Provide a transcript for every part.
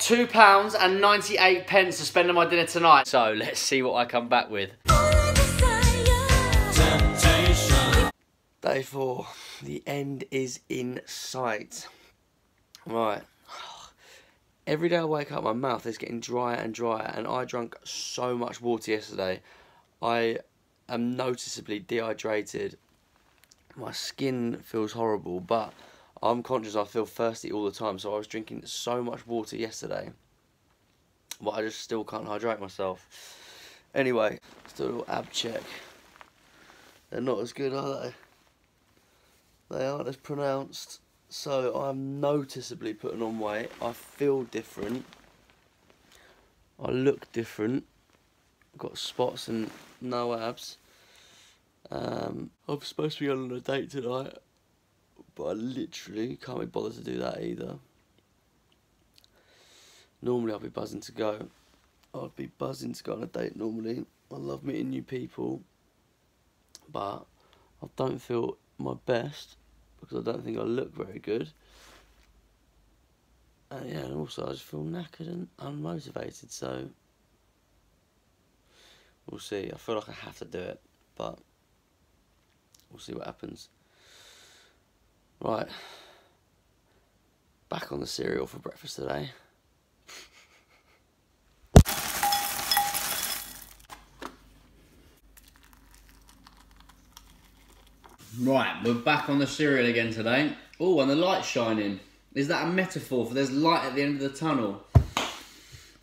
£2.98 to spend on my dinner tonight. So let's see what I come back with. Day 4. The end is in sight. Right. Every day I wake up, my mouth is getting drier and drier, and I drank so much water yesterday. I am noticeably dehydrated. My skin feels horrible, but I'm conscious I feel thirsty all the time, so I was drinking so much water yesterday, but I just still can't hydrate myself. Anyway, let's do a little ab check. They're not as good, are they? They aren't as pronounced. So I'm noticeably putting on weight. I feel different. I look different. I've got spots and no abs. I'm supposed to be on a date tonight, but I literally can't be bothered to do that either. Normally I'll be buzzing to go. I'd be buzzing to go on a date normally. I love meeting new people, but I don't feel my best because I don't think I look very good. And yeah, and also I just feel knackered and unmotivated, so we'll see. I feel like I have to do it, but we'll see what happens. Right, back on the cereal for breakfast today. Right, we're back on the cereal again today. Oh, and the light's shining. Is that a metaphor for there's light at the end of the tunnel?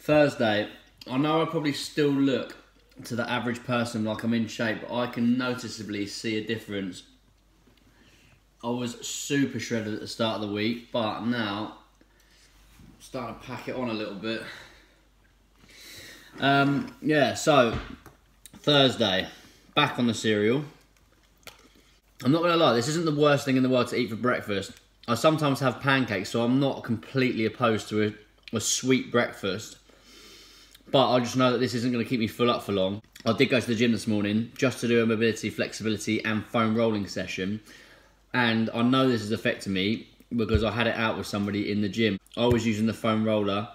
Thursday. I know I probably still look to the average person like I'm in shape, but I can noticeably see a difference. I was super shredded at the start of the week, but now I'm starting to pack it on a little bit. Yeah, so Thursday, back on the cereal. I'm not gonna lie, this isn't the worst thing in the world to eat for breakfast. I sometimes have pancakes, so I'm not completely opposed to a sweet breakfast. But I just know that this isn't gonna keep me full up for long. I did go to the gym this morning just to do a mobility, flexibility and foam rolling session. And I know this is affecting me because I had it out with somebody in the gym. I was using the foam roller,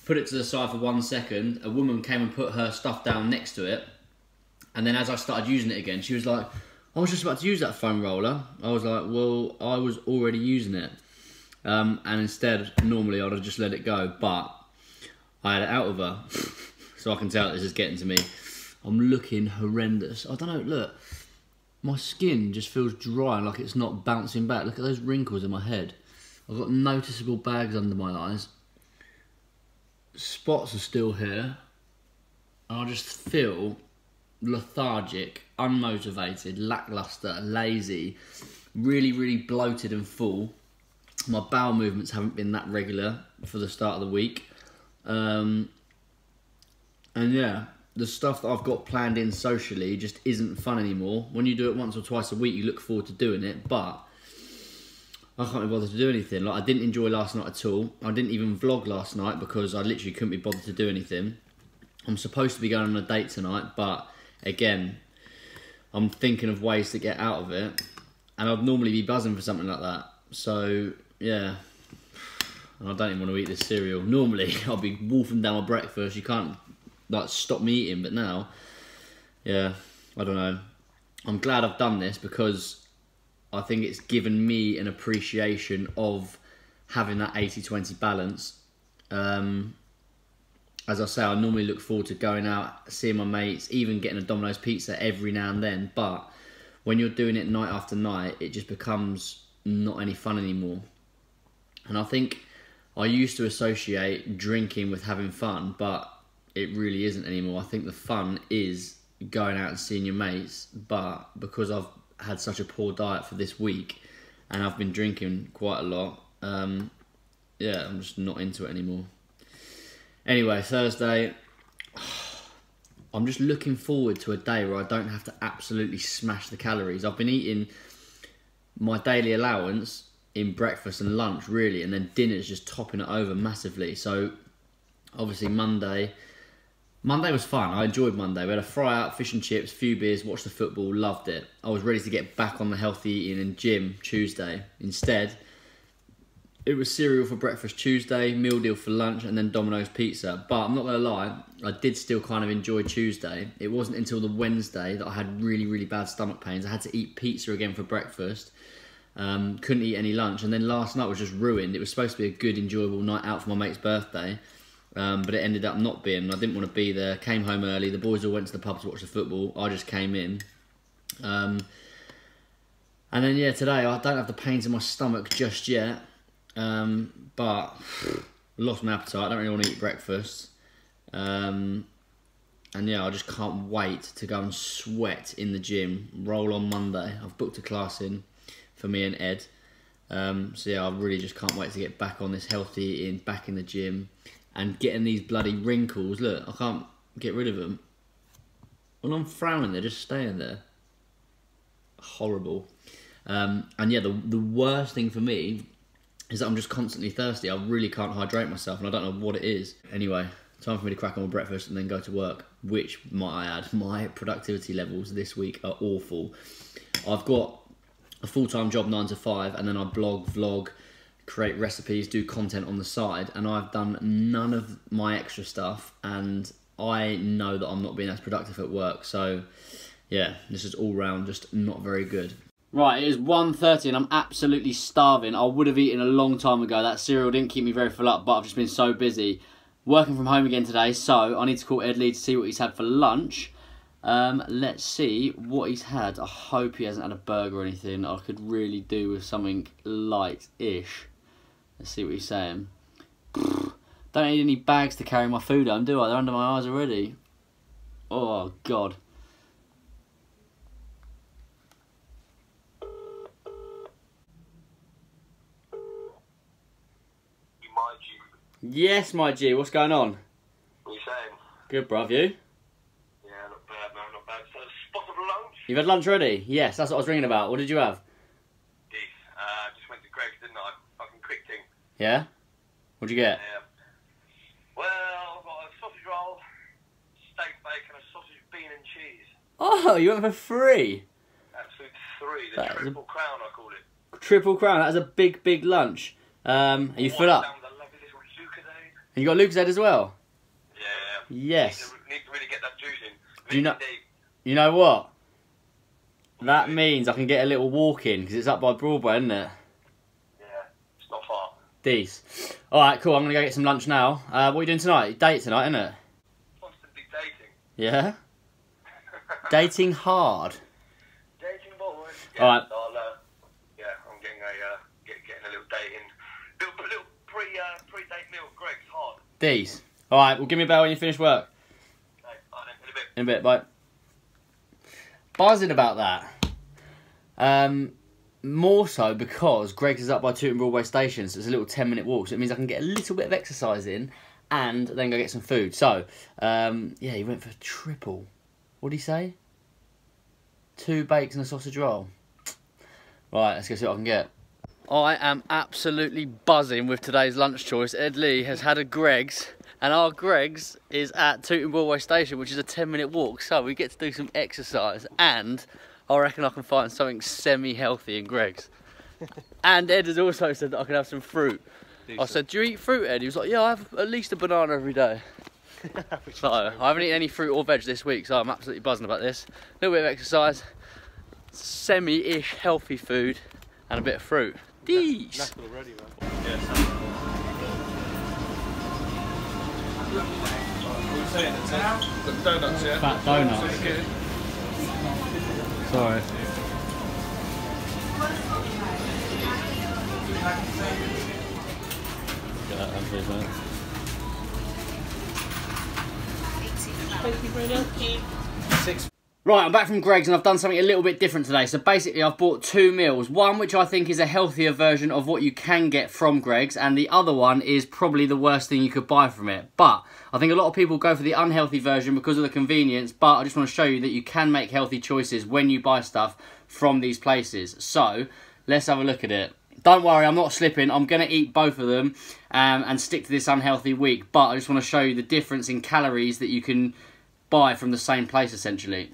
put it to the side for 1 second, a woman came and put her stuff down next to it. And then as I started using it again, she was like, I was just about to use that foam roller. I was like, well, I was already using it. And instead, normally I'd have just let it go, but I had it out of her. So I can tell this is getting to me. I'm looking horrendous. I don't know, look. My skin just feels dry, like it's not bouncing back. Look at those wrinkles in my head. I've got noticeable bags under my eyes. Spots are still here. And I just feel lethargic, unmotivated, lackluster, lazy, really, really bloated and full. My bowel movements haven't been that regular for the start of the week. And yeah, the stuff that I've got planned in socially just isn't fun anymore. When you do it once or twice a week, you look forward to doing it, but I can't be bothered to do anything. Like, I didn't enjoy last night at all. I didn't even vlog last night because I literally couldn't be bothered to do anything. I'm supposed to be going on a date tonight, but again, I'm thinking of ways to get out of it, and I'd normally be buzzing for something like that. So yeah, and I don't even want to eat this cereal. Normally I'll be wolfing down my breakfast. You can't like stop me eating, but now, yeah, I don't know. I'm glad I've done this because I think it's given me an appreciation of having that 80-20 balance. As I say, I normally look forward to going out, seeing my mates, even getting a Domino's pizza every now and then. But when you're doing it night after night, it just becomes not any fun anymore. And I think I used to associate drinking with having fun, but it really isn't anymore. I think the fun is going out and seeing your mates. But because I've had such a poor diet for this week and I've been drinking quite a lot, yeah, I'm just not into it anymore. Anyway, Thursday, I'm just looking forward to a day where I don't have to absolutely smash the calories. I've been eating my daily allowance in breakfast and lunch, really, and then dinner's just topping it over massively. So, obviously, Monday was fun. I enjoyed Monday. We had a fry-out, fish and chips, few beers, watched the football, loved it. I was ready to get back on the healthy eating and gym Tuesday. Instead, it was cereal for breakfast Tuesday, meal deal for lunch, and then Domino's pizza. But I'm not going to lie, I did still kind of enjoy Tuesday. It wasn't until the Wednesday that I had really, really bad stomach pains. I had to eat pizza again for breakfast. Couldn't eat any lunch. And then last night was just ruined. It was supposed to be a good, enjoyable night out for my mate's birthday. But it ended up not being. I didn't want to be there. Came home early. The boys all went to the pub to watch the football. I just came in. And then, yeah, today I don't have the pains in my stomach just yet. But lost my appetite. I don't really want to eat breakfast. And yeah, I just can't wait to go and sweat in the gym. Roll on Monday. I've booked a class in for me and Ed. So yeah, I really just can't wait to get back on this healthy eating, back in the gym, and getting these bloody wrinkles. Look, I can't get rid of them. When I'm frowning, they're just staying there. Horrible. And yeah, the worst thing for me is that I'm just constantly thirsty. I really can't hydrate myself, and I don't know what it is. Anyway, time for me to crack on with breakfast and then go to work, which, might I add, my productivity levels this week are awful. I've got a full-time job 9 to 5, and then I blog, vlog, create recipes, do content on the side, and I've done none of my extra stuff, and I know that I'm not being as productive at work. So yeah, this is all round just not very good. Right, it is 1:30 and I'm absolutely starving. I would have eaten a long time ago. That cereal didn't keep me very full up, but I've just been so busy working from home again today, so I need to call Ed Lee to see what he's had for lunch. Let's see what he's had. I hope he hasn't had a burger or anything. I could really do with something light-ish. Let's see what he's saying. Don't need any bags to carry my food home, do I? They're under my eyes already. Oh, God. Yes, my G. What's going on? What are you saying? Good, bruv. You? Yeah, not bad, man. Not bad. So, spot of lunch? You've had lunch already? Yes, that's what I was ringing about. What did you have? Just went to Greg's, didn't I? Fucking quick thing. Yeah? What'd you get? Yeah. Well, I've got a sausage roll, steak bacon, a sausage, bean and cheese. Oh, you went for 3? Absolute 3. The triple crown, I call it. Triple crown. That is a big, big lunch. Are you full up? And you got Lucasade as well? Yeah. Yes. Need to really get that juice in. Do you know what? That means I can get a little walk in, because it's up by Broadway, isn't it? Yeah, it's not far. Dece. Alright, cool. I'm going to go get some lunch now. What are you doing tonight? Date tonight, isn't it? Constantly dating. Yeah? Dating hard. Dating boys. Yeah, alright. Yeah, I'm getting a little date in. Little pre-date meal. Greg's hard. Dece. Alright, well give me a bell when you finish work. Okay, alright, in a bit. In a bit, bye. Buzzing about that. More so because Greg's is up by Tooting Broadway Station, so it's a little 10-minute walk, so it means I can get a little bit of exercise in and then go get some food. So, yeah, he went for triple. What did he say? 2 bakes and a sausage roll. Right, let's go see what I can get. I am absolutely buzzing with today's lunch choice. Ed Lee has had a Greg's, and our Greg's is at Tooting Broadway Station, which is a 10-minute walk, so we get to do some exercise, and I reckon I can find something semi-healthy in Greg's. And Ed has also said that I can have some fruit. Decent. I said, do you eat fruit, Ed? He was like, yeah, I have at least a banana every day. So, I haven't eaten any fruit or veg this week, so I'm absolutely buzzing about this. A little bit of exercise, semi-ish healthy food, and a bit of fruit. Dece. That's already, man. Yeah, what are you saying? The donuts, yeah? Fat donuts. Sorry. Get that one, please, mate. Thank you very much. 6. Right, I'm back from Greg's and I've done something a little bit different today. So basically I've bought 2 meals. One which I think is a healthier version of what you can get from Greg's, and the other one is probably the worst thing you could buy from it. But I think a lot of people go for the unhealthy version because of the convenience, but I just want to show you that you can make healthy choices when you buy stuff from these places. So let's have a look at it. Don't worry, I'm not slipping. I'm going to eat both of them and stick to this unhealthy week. But I just want to show you the difference in calories that you can buy from the same place, essentially.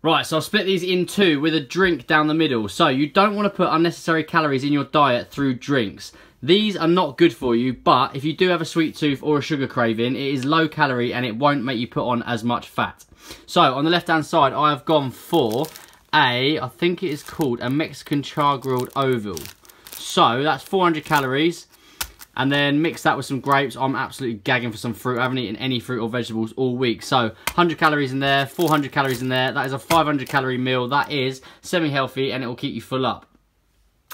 Right, so I'll split these in two with a drink down the middle. So you don't want to put unnecessary calories in your diet through drinks. These are not good for you, but if you do have a sweet tooth or a sugar craving, it is low calorie and it won't make you put on as much fat. So on the left hand side, I have gone for I think it is called a Mexican char grilled oval. So that's 400 calories. And then mix that with some grapes. I'm absolutely gagging for some fruit. I haven't eaten any fruit or vegetables all week. So 100 calories in there, 400 calories in there. That is a 500 calorie meal. That is semi-healthy and it will keep you full up.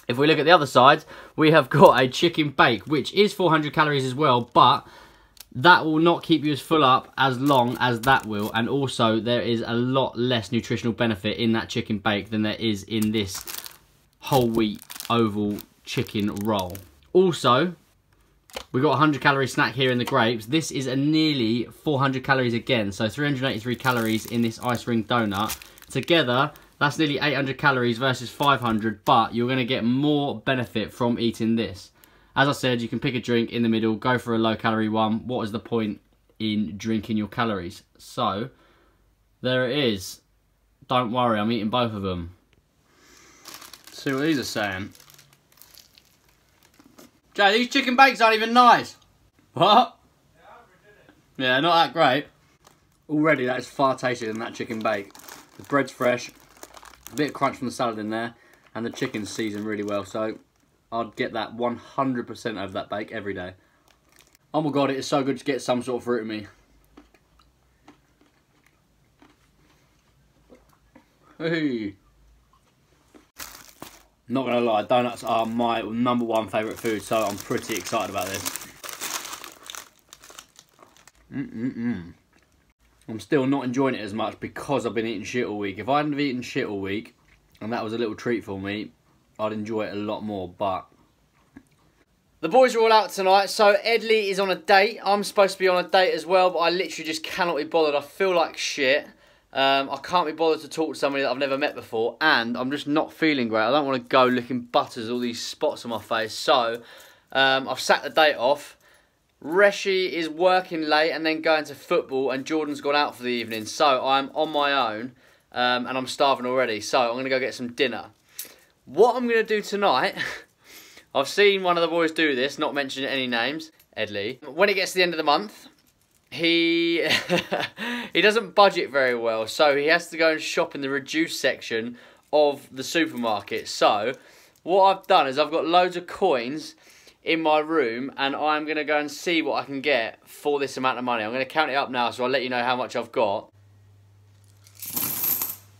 If we look at the other side, we have got a chicken bake, which is 400 calories as well, but that will not keep you as full up as long as that will. And also there is a lot less nutritional benefit in that chicken bake than there is in this whole wheat oval chicken roll. Also, we've got a 100 calorie snack here in the grapes. This is a nearly 400 calories again. So 383 calories in this ice ring donut. Together, that's nearly 800 calories versus 500, but you're going to get more benefit from eating this. As I said, you can pick a drink in the middle, go for a low calorie one. What is the point in drinking your calories? So, there it is. Don't worry, I'm eating both of them. Let's see what these are saying. Jay, these chicken bakes aren't even nice. What? Yeah, not that great. Already, that is far tastier than that chicken bake. The bread's fresh, a bit of crunch from the salad in there, and the chicken's seasoned really well. So, I'd get that 100% over that bake every day. Oh my god, it is so good to get some sort of fruit in me. Hey. Not gonna lie, donuts are my #1 favourite food, so I'm pretty excited about this. I'm still not enjoying it as much because I've been eating shit all week. If I hadn't eaten shit all week, and that was a little treat for me, I'd enjoy it a lot more, but... The boys are all out tonight, so Edley is on a date. I'm supposed to be on a date as well, but I literally just cannot be bothered. I feel like shit. I can't be bothered to talk to somebody that I've never met before, and I'm just not feeling great. I don't want to go looking butters, all these spots on my face, so I've sacked the date off. Reshi is working late and then going to football, and Jordan's gone out for the evening, so I'm on my own, and I'm starving already, so I'm going to go get some dinner. What I'm going to do tonight, I've seen one of the boys do this, not mentioning any names, Edley. When it gets to the end of the month, he doesn't budget very well, so he has to go and shop in the reduced section of the supermarket. So what I've done is I've got loads of coins in my room, and I'm going to go and see what I can get for this amount of money. I'm going to count it up now, so I'll let you know how much I've got.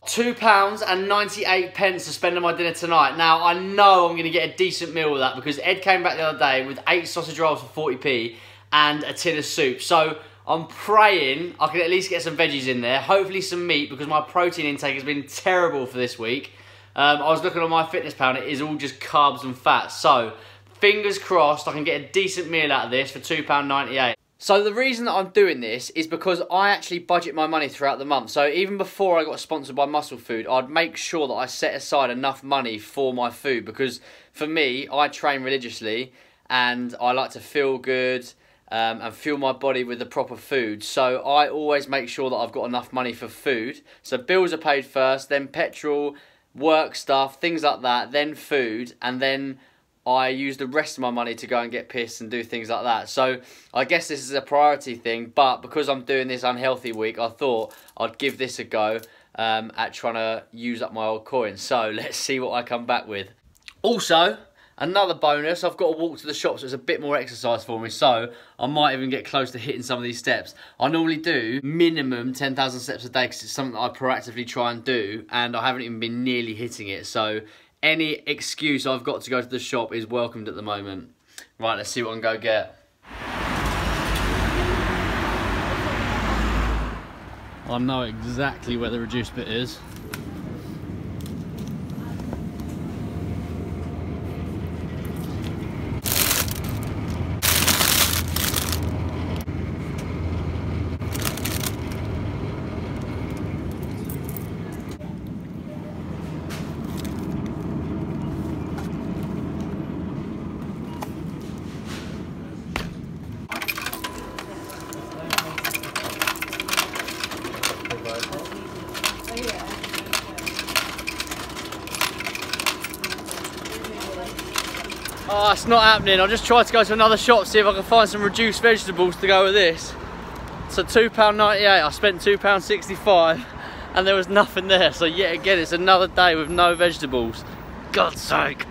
£2.98 to spend on my dinner tonight. Now, I know I'm going to get a decent meal with that because Ed came back the other day with 8 sausage rolls for 40p and a tin of soup. So I'm praying I can at least get some veggies in there, hopefully some meat, because my protein intake has been terrible for this week. I was looking on my fitness pal and it is all just carbs and fats. So fingers crossed I can get a decent meal out of this for £2.98. So the reason that I'm doing this is because I actually budget my money throughout the month. So even before I got sponsored by Muscle Food, I'd make sure that I set aside enough money for my food, because for me, I train religiously and I like to feel good and fuel my body with the proper food. So I always make sure that I've got enough money for food. So bills are paid first, then petrol, work stuff, things like that, then food, and then I use the rest of my money to go and get pissed and do things like that. So I guess this is a priority thing, but because I'm doing this unhealthy week, I thought I'd give this a go at trying to use up my old coins. So let's see what I come back with. Also, another bonus, I've got to walk to the shop, so it's a bit more exercise for me, so I might even get close to hitting some of these steps. I normally do minimum 10,000 steps a day because it's something that I proactively try and do, and I haven't even been nearly hitting it, so any excuse I've got to go to the shop is welcomed at the moment. Right, let's see what I can go get. I know exactly where the reduced bit is. Oh, it's not happening. I just tried to go to another shop, see if I can find some reduced vegetables to go with this. So £2.98, I spent £2.65 and there was nothing there. So yet again, it's another day with no vegetables. God's sake.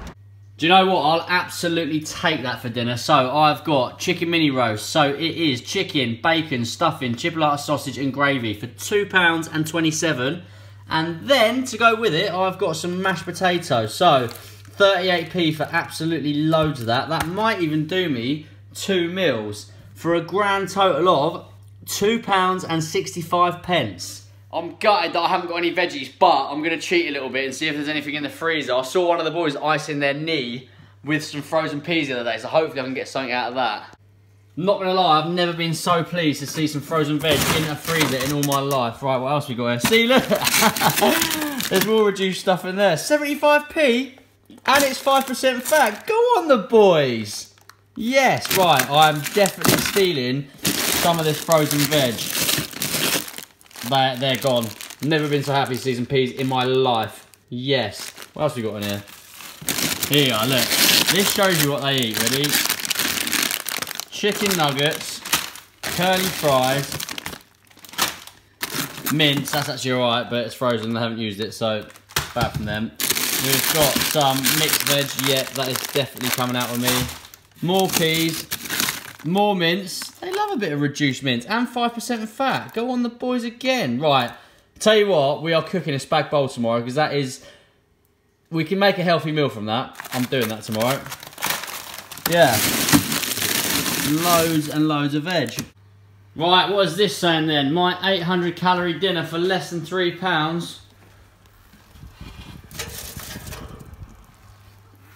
Do you know what? I'll absolutely take that for dinner. So I've got chicken mini roast. So it is chicken, bacon, stuffing, chipolata sausage and gravy for £2.27. And then to go with it, I've got some mashed potatoes. So 38p for absolutely loads of that. That might even do me 2 meals for a grand total of £2.65. I'm gutted that I haven't got any veggies, but I'm going to cheat a little bit and see if there's anything in the freezer. I saw one of the boys icing their knee with some frozen peas the other day, so hopefully I can get something out of that. Not going to lie, I've never been so pleased to see some frozen veg in a freezer in all my life. Right, what else we got here? See, look! There's more reduced stuff in there. 75p, and it's 5% fat. Go on the boys! Yes, right, I'm definitely stealing some of this frozen veg. They're gone. Never been so happy to see some peas in my life. Yes. What else we got in here? Here you are, look. This shows you what they eat, ready? Chicken nuggets, curly fries, mince, that's actually alright, but it's frozen, I haven't used it, so bad from them. We've got some mixed veg, yeah, that is definitely coming out with me. More peas, more mince. They love a bit of reduced mince and 5% fat. Go on the boys again. Right, tell you what, we are cooking a spag bowl tomorrow because that is, we can make a healthy meal from that. I'm doing that tomorrow. Yeah. Loads and loads of veg. Right, what is this saying then? My 800 calorie dinner for less than £3.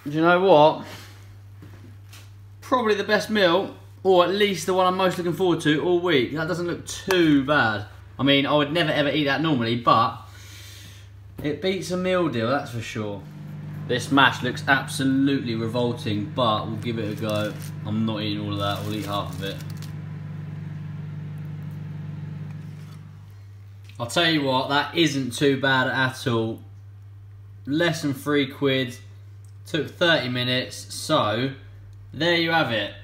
Do you know what? Probably the best meal, or at least the one I'm most looking forward to all week. That doesn't look too bad. I mean, I would never ever eat that normally, but it beats a meal deal, that's for sure. This mash looks absolutely revolting, but we'll give it a go. I'm not eating all of that, we'll eat half of it. I'll tell you what, that isn't too bad at all. Less than £3. Took 30 minutes, so there you have it.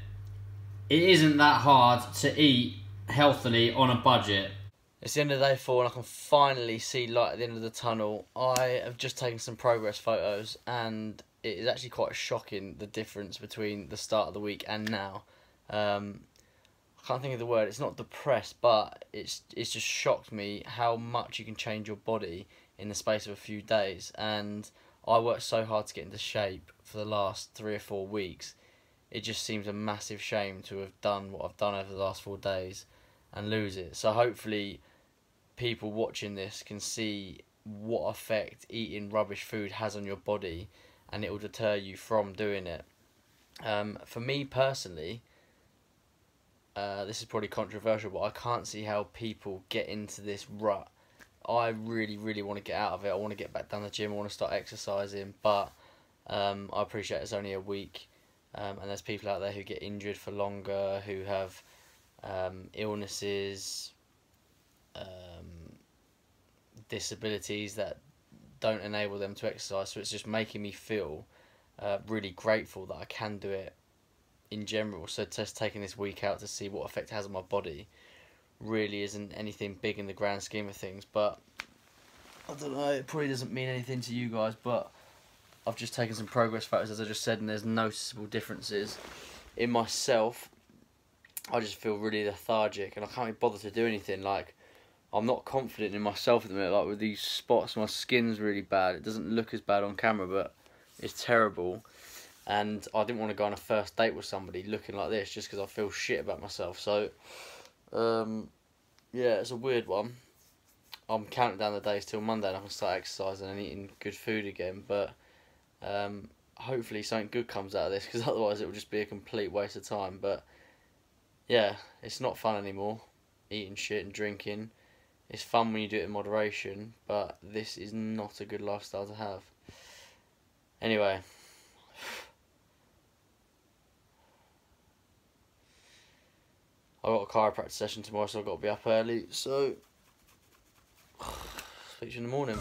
It isn't that hard to eat healthily on a budget. It's the end of day 4 and I can finally see light at the end of the tunnel. I have just taken some progress photos and it is actually quite shocking the difference between the start of the week and now. I can't think of the word, it's not depressed, but it's just shocked me how much you can change your body in the space of a few days. And I worked so hard to get into shape for the last 3 or 4 weeks. It just seems a massive shame to have done what I've done over the last 4 days and lose it. So hopefully people watching this can see what effect eating rubbish food has on your body and it will deter you from doing it. For me personally, this is probably controversial, but I can't see how people get into this rut. I really, really want to get out of it. I want to get back down the gym. I want to start exercising, but I appreciate it's only a week. And there's people out there who get injured for longer, who have illnesses, disabilities that don't enable them to exercise. So it's just making me feel really grateful that I can do it in general. So just taking this week out to see what effect it has on my body really isn't anything big in the grand scheme of things, but I don't know, it probably doesn't mean anything to you guys, but I've just taken some progress photos, as I just said, and there's noticeable differences in myself. I just feel really lethargic and I can't be bothered to do anything. Like, I'm not confident in myself at the minute. Like, with these spots, my skin's really bad. It doesn't look as bad on camera, but it's terrible. And I didn't want to go on a first date with somebody looking like this just because I feel shit about myself. So yeah, it's a weird one. I'm counting down the days till Monday and I can start exercising and eating good food again, but hopefully something good comes out of this, because otherwise it will just be a complete waste of time. But yeah, it's not fun anymore, eating shit and drinking. It's fun when you do it in moderation, but this is not a good lifestyle to have. Anyway, I've got a chiropractor session tomorrow, so I've got to be up early, so speak to you in the morning.